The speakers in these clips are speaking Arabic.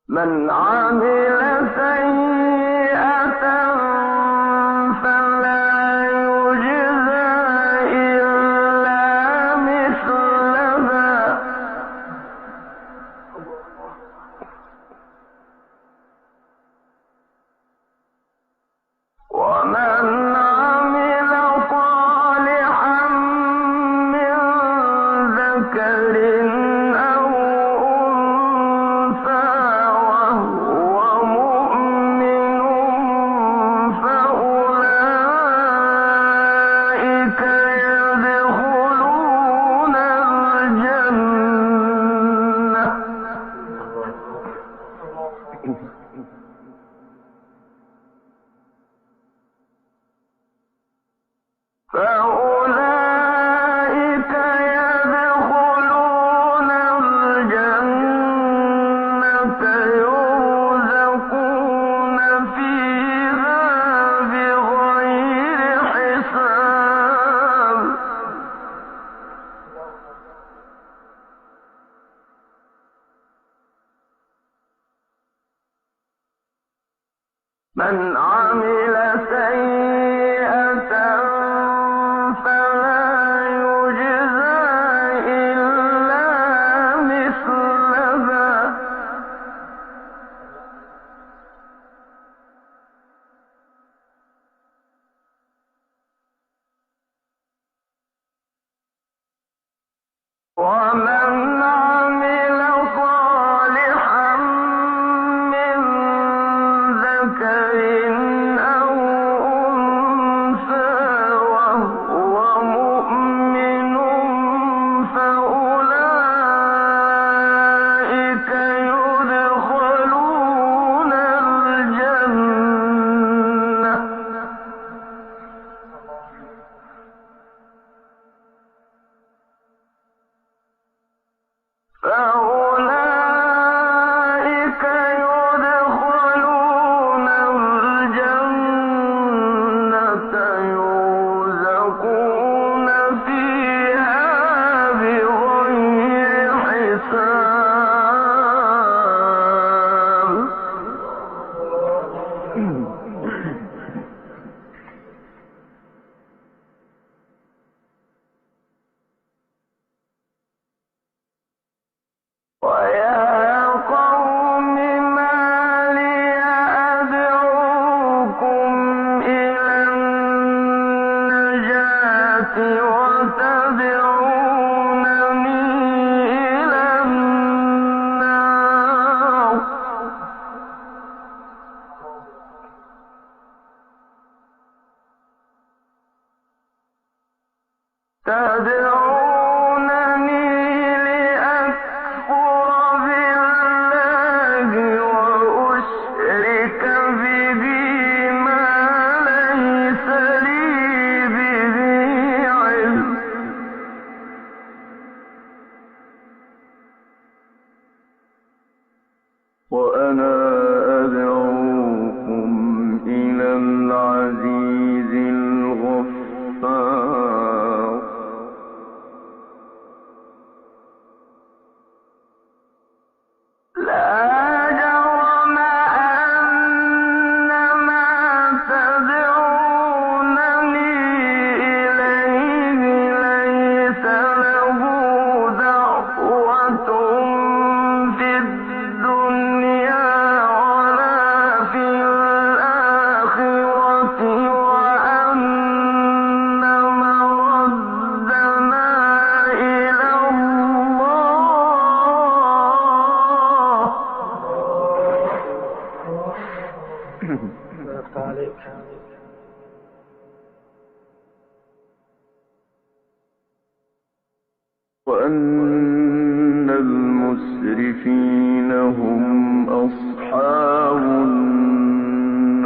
من عمل سيئة فلا يجزى إلا مثلها ومن عمل صالحا من ذكر من عمل سيئة فلا يجزى إلا مثلها ومن عمل صالحا من ذكر أو أنثى وهو مؤمن فأولئك يدخلون الجنة يرزقون فيها بغير حساب ويا قوم ما لي أدعوكم إلى النجاة وتدعونني إلى النار تدعونني لأكفر بالله وأشرك به ما ليس لي به علم وأنا أدعوكم إلى العزيز الغفار وأن المسرفين هم أصحاب النار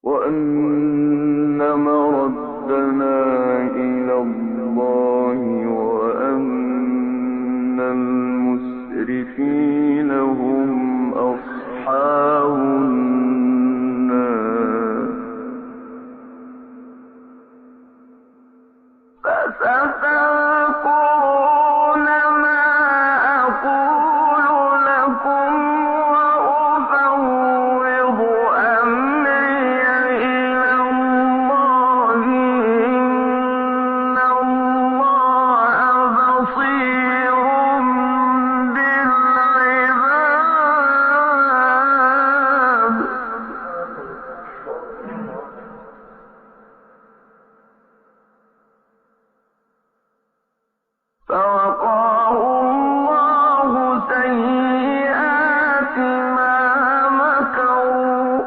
وأن مردنا إلى الله وأن المسرفين هم أصحاب النار فستذكرون ما أقول لكم وأفوض أمري إلى الله إن الله بصير بالعباد فوقاه الله سيئات ما مكروا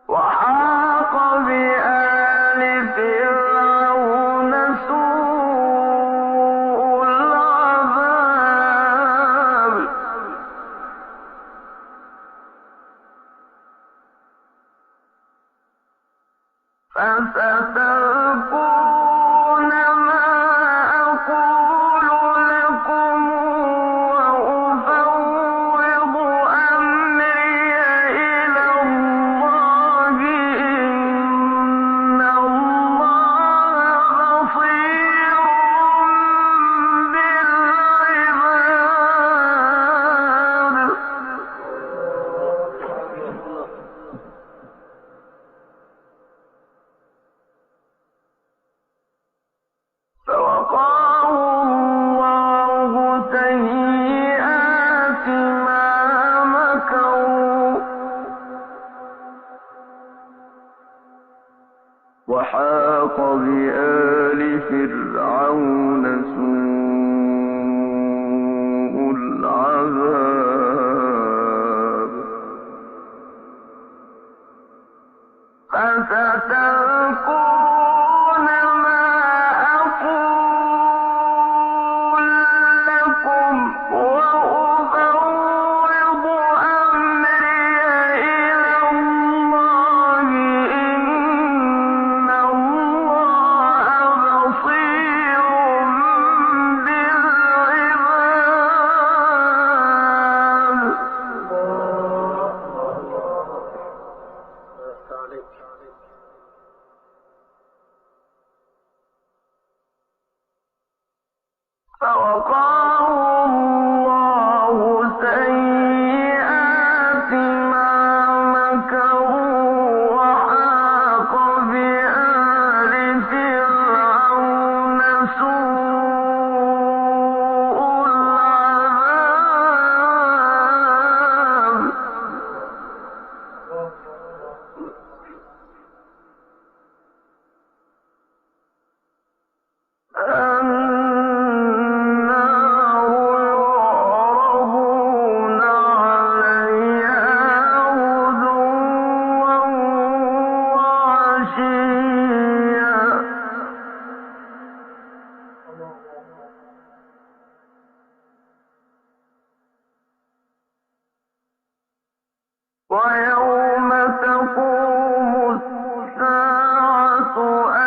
وحاق بآل فرعون سوء العذاب فستذكرون ما أقول لكم وأفوض أمري إلى الله إن الله بصير بالعباد فوقاه الله سيئات ما مكروا وحاق بآل فرعون سوء العذاب فستذكرون ما أقول لكم وأفوض أمري إلى الله إن الله بصير بالعباد فوقاه الله سيئات ما مكروا وحاق بآل فرعون سوء العذاب النار يعرضون عليها غدوا وعشيا ويوم تقوم الساعة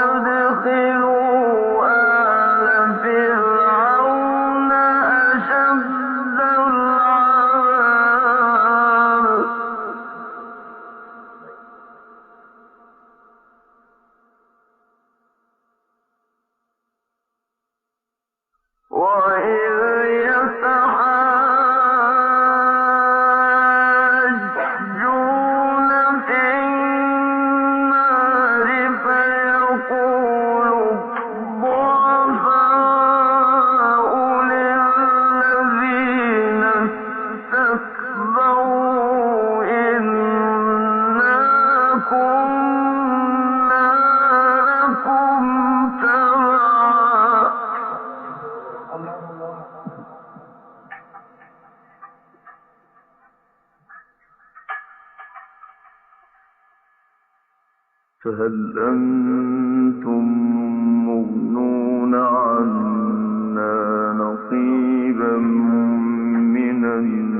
أدخلوا آل فرعون أشد العذاب فهل أنتم مغنون عنا نصيبا من النار